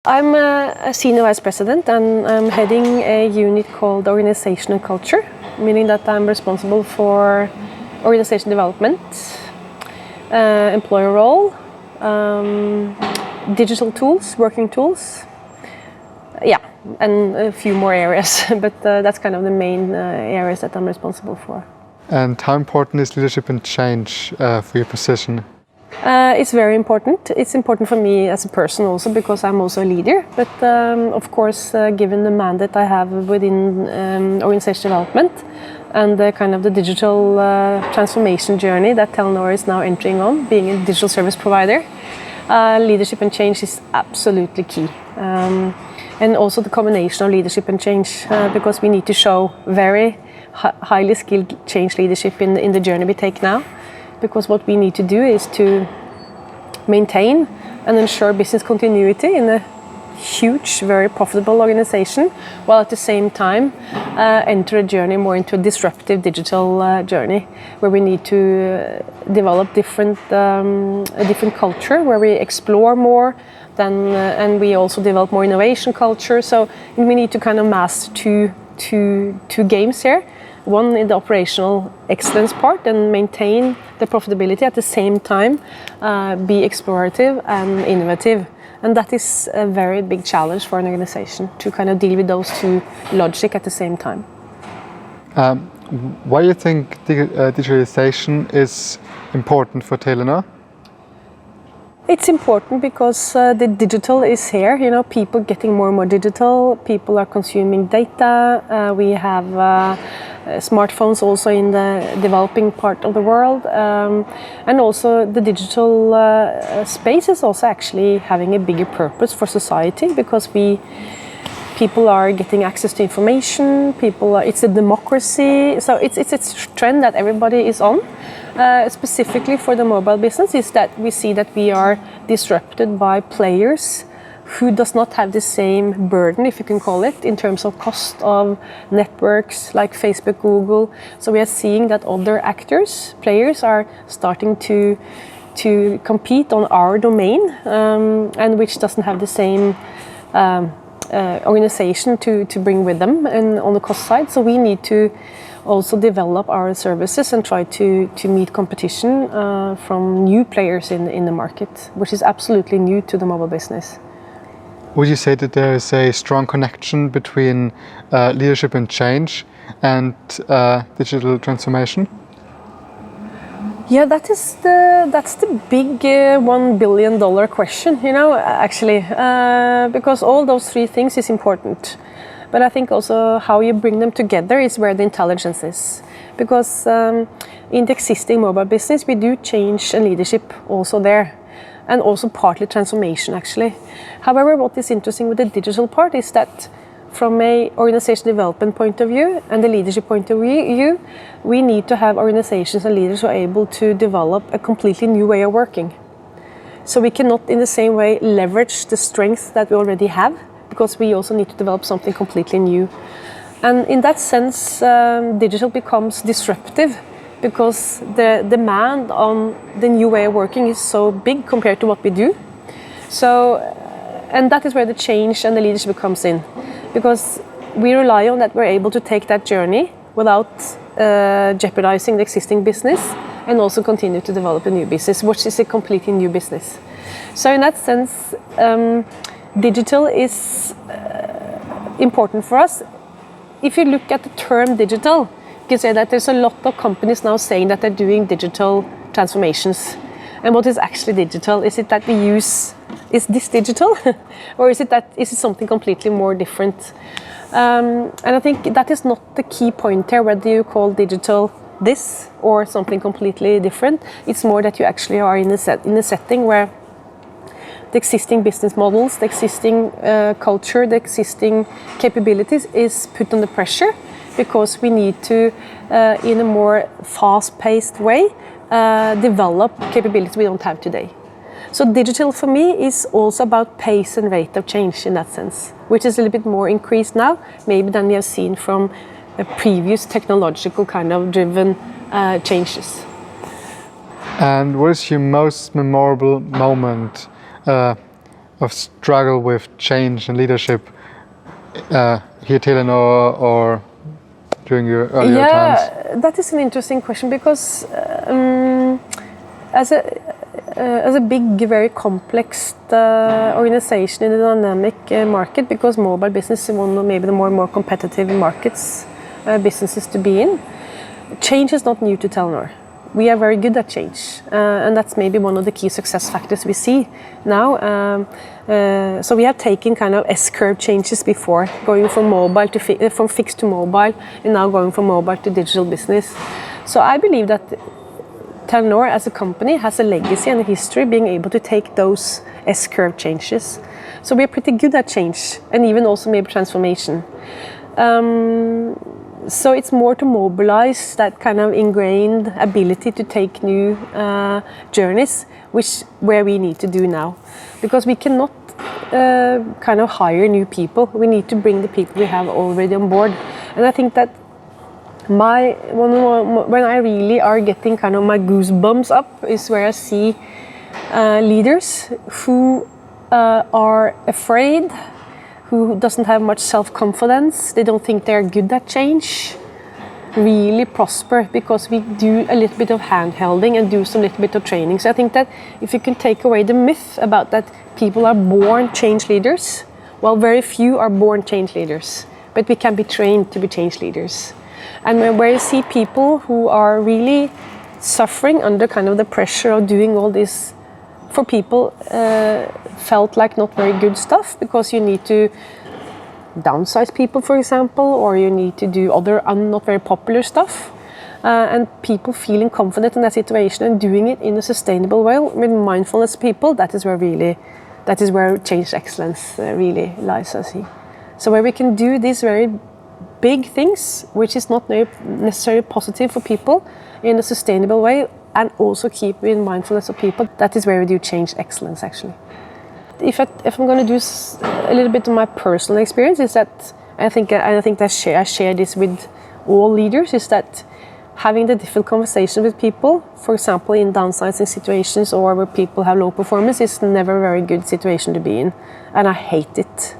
I'm a senior vice president and I'm heading a unit called Organization and Culture, meaning that I'm responsible for organization development, employer role, digital tools, working tools, and a few more areas, but that's kind of the main areas that I'm responsible for. And how important is leadership and change for your position? It's very important. It's important for me as a person also because I'm also a leader. But of course, given the mandate I have within organization development and the kind of the digital transformation journey that Telenor is now entering on, being a digital service provider, leadership and change is absolutely key. And also the combination of leadership and change, because we need to show very highly skilled change leadership in the journey we take now. Because what we need to do is to maintain and ensure business continuity in a huge, very profitable organization, while at the same time enter a journey more into a disruptive digital journey, where we need to develop a different culture, where we explore more, and we also develop more innovation culture. So we need to kind of master two games here. One in the operational excellence part and maintain the profitability at the same time, be explorative and innovative. And that is a very big challenge for an organization to kind of deal with those two logic at the same time. Why do you think digitalization is important for Telenor? It's important because the digital is here, you know, people getting more and more digital, people are consuming data, we have smartphones also in the developing part of the world, and also the digital space is also actually having a bigger purpose for society because people are getting access to information, it's a democracy, so it's a trend that everybody is on. Specifically for the mobile business is that we see that we are disrupted by players who does not have the same burden, if you can call it, in terms of cost of networks like Facebook, Google. So we are seeing that other players are starting to compete on our domain, and which doesn't have the same organization to bring with them and on the cost side. So we need to also develop our services and try to meet competition from new players in the market, which is absolutely new to the mobile business. Would you say that there is a strong connection between leadership and change and digital transformation? Yeah, that's the big $1 billion question, you know, actually, because all those three things is important. But I think also how you bring them together is where the intelligence is. Because in the existing mobile business, we do change and leadership also there. And also partly transformation, actually. However, what is interesting with the digital part is that from an organization development point of view and the leadership point of view, we need to have organizations and leaders who are able to develop a completely new way of working. So we cannot in the same way leverage the strength that we already have, because we also need to develop something completely new. And in that sense, digital becomes disruptive because the demand on the new way of working is so big compared to what we do. So, and that is where the change and the leadership comes in, because we rely on that we're able to take that journey without jeopardizing the existing business and also continue to develop a new business, which is a completely new business. So in that sense, digital is important for us. If you look at the term digital, you can say that there's a lot of companies now saying that they're doing digital transformations. And what is actually digital? Is it that is this digital? Or is it something completely more different? And I think that is not the key point here, whether you call digital this or something completely different. It's more that you actually are in a setting where the existing business models, the existing culture, the existing capabilities is put under pressure because we need to, in a more fast-paced way, develop capabilities we don't have today. So digital for me is also about pace and rate of change in that sense, which is a little bit more increased now, maybe than we have seen from previous technological kind of driven changes. And what is your most memorable moment of struggle with change and leadership here at Telenor or during your earlier times? Yeah, that is an interesting question because as a big, very complex organization in a dynamic market, because mobile business is one of maybe the more competitive markets, businesses to be in, change is not new to Telenor. We are very good at change, and that's maybe one of the key success factors we see now. So we have taken kind of S-curve changes before, going from mobile to from fixed to mobile, and now going from mobile to digital business. So I believe that Telenor as a company has a legacy and a history being able to take those S-curve changes. So we're pretty good at change, and even also maybe transformation. So it's more to mobilize that kind of ingrained ability to take new journeys, where we need to do now, because we cannot kind of hire new people. We need to bring the people we have already on board, and I think that when I really are getting kind of my goosebumps up is where I see leaders who are afraid, who doesn't have much self-confidence, they don't think they're good at change, really prosper because we do a little bit of hand-holding and do some little bit of training. So I think that if you can take away the myth about that people are born change leaders, well, very few are born change leaders, but we can be trained to be change leaders. And where you see people who are really suffering under kind of the pressure of doing all this, for people felt like not very good stuff, because you need to downsize people, for example, or you need to do other not very popular stuff. And people feeling confident in that situation and doing it in a sustainable way with mindfulness people, that is where change excellence really lies, I see. So where we can do these very big things, which is not necessarily positive for people, in a sustainable way, and also keep in mindfulness of people, that is where we do change excellence, actually. If I'm going to do a little bit of my personal experience, is that I think I share this with all leaders, is that having the difficult conversation with people, for example, in downsizing situations or where people have low performance, is never a very good situation to be in, and I hate it.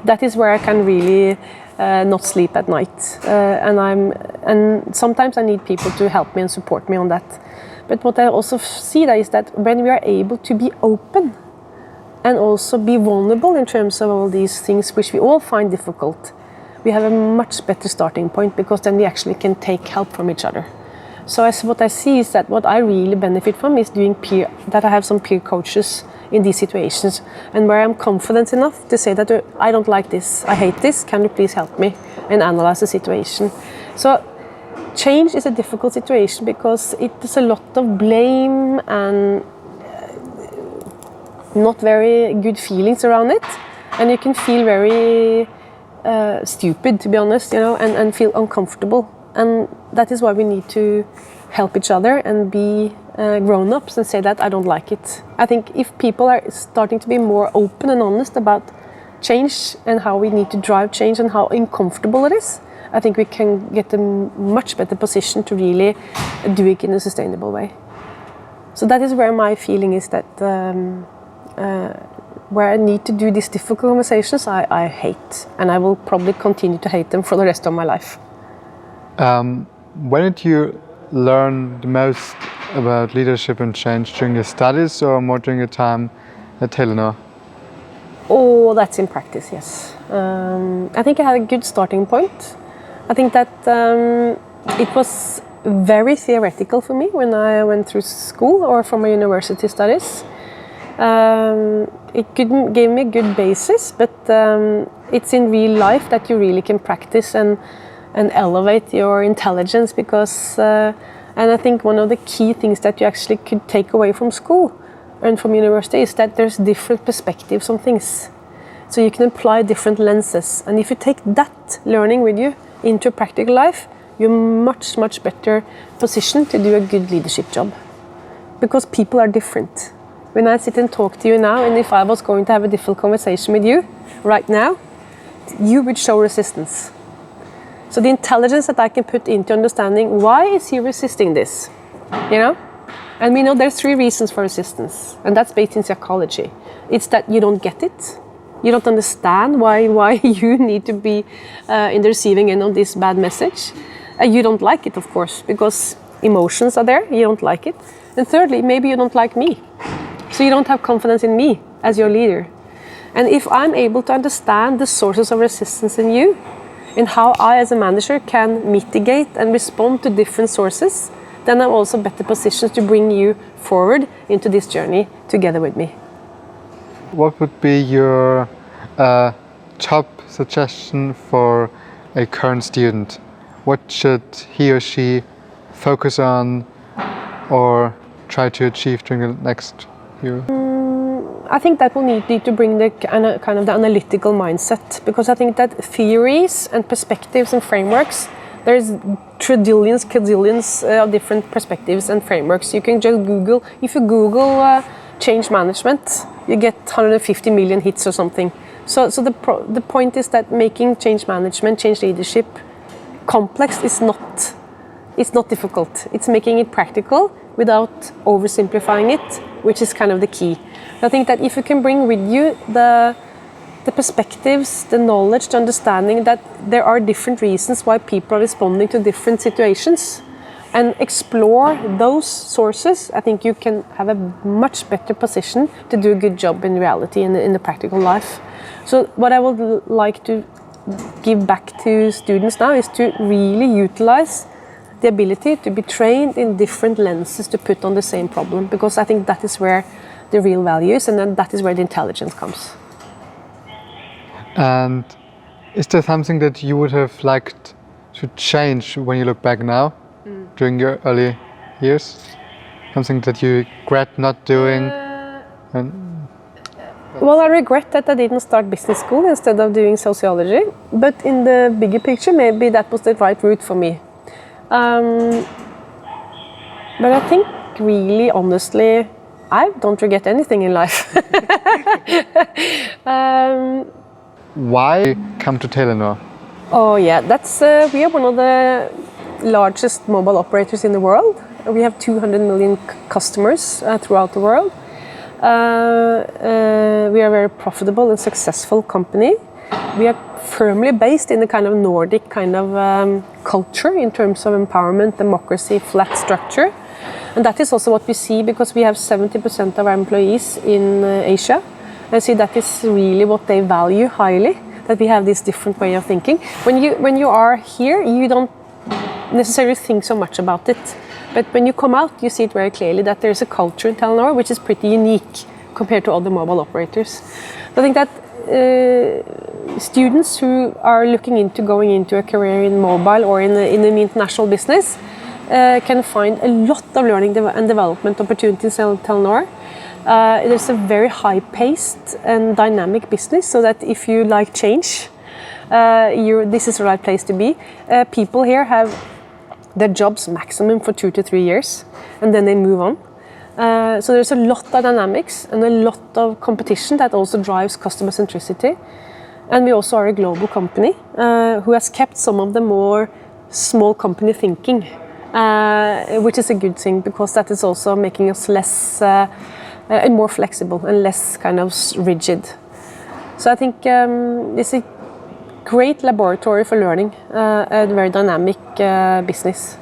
That is where I can really not sleep at night, and sometimes I need people to help me and support me on that. But what I also see that is that when we are able to be open and also be vulnerable in terms of all these things which we all find difficult, we have a much better starting point, because then we actually can take help from each other. So what I see is that what I really benefit from is that I have some peer coaches in these situations, and where I'm confident enough to say that I don't like this, I hate this, can you please help me and analyze the situation. So change is a difficult situation because it is a lot of blame and not very good feelings around it, and you can feel very stupid, to be honest, and feel uncomfortable, and that is why we need to help each other and be grown-ups and say that I don't like it. I think if people are starting to be more open and honest about change and how we need to drive change and how uncomfortable it is, I think we can get a much better position to really do it in a sustainable way. So that is where my feeling is that where I need to do these difficult conversations, I hate, and I will probably continue to hate them for the rest of my life. When did you learn the most about leadership and change, during your studies or more during your time at Telenor? Oh, that's in practice, yes. I think I had a good starting point. I think that it was very theoretical for me when I went through school or from my university studies. It gave me a good basis, but it's in real life that you really can practice and elevate your intelligence, because and I think one of the key things that you actually could take away from school and from university is that there's different perspectives on things. So you can apply different lenses, and if you take that learning with you into practical life, you're much better positioned to do a good leadership job, because people are different. When I sit and talk to you now, and if I was going to have a difficult conversation with you right now, you would show resistance. So the intelligence that I can put into understanding why is he resisting this, And we know there's 3 reasons for resistance, and that's based in psychology. It's that you don't get it, you don't understand why you need to be in the receiving end of this bad message. You don't like it, of course, because emotions are there, you don't like it. And thirdly, maybe you don't like me, so you don't have confidence in me as your leader. And if I'm able to understand the sources of resistance in you, and how I as a manager can mitigate and respond to different sources, then I'm also better positioned to bring you forward into this journey together with me. What would be your top suggestion for a current student? What should he or she focus on or try to achieve during the next year? I think that will need to bring the kind of the analytical mindset, because I think that theories and perspectives and frameworks, there's trillions, quadrillions of different perspectives and frameworks. You can just Google, if you Google change management, you get 150 million hits or something. So the point is that making change management, change leadership complex is not, it's not difficult. It's making it practical without oversimplifying it, which is kind of the key. I think that if you can bring with you the perspectives, the knowledge, the understanding that there are different reasons why people are responding to different situations, and explore those sources, I think you can have a much better position to do a good job in reality, in the practical life. So what I would like to give back to students now is to really utilize the ability to be trained in different lenses to put on the same problem, because I think that is where the real value is, and then that is where the intelligence comes. And is there something that you would have liked to change when you look back now, during your early years? Something that you regret not doing? Well, I regret that I didn't start business school instead of doing sociology, but in the bigger picture, maybe that was the right route for me. But I think really, honestly, I don't regret anything in life. Why come to Telenor? Oh yeah, that's we are one of the largest mobile operators in the world. We have 200 million customers throughout the world. We are a very profitable and successful company. We are firmly based in the kind of Nordic kind of culture in terms of empowerment, democracy, flat structure. And that is also what we see, because we have 70% of our employees in Asia. I see that is really what they value highly, that we have this different way of thinking. When you are here, you don't necessarily think so much about it. But when you come out, you see it very clearly that there's a culture in Telenor which is pretty unique compared to other mobile operators. I think that students who are looking into going into a career in mobile or in the international business can find a lot of learning and development opportunities in Telenor. There's a very high-paced and dynamic business, so that if you like change, this is the right place to be. People here have their jobs maximum for 2 to 3 years, and then they move on. So there's a lot of dynamics and a lot of competition that also drives customer centricity. And we also are a global company who has kept some of the more small company thinking, which is a good thing, because that is also making us less and more flexible and less kind of rigid. So I think it's a great laboratory for learning, a very dynamic business.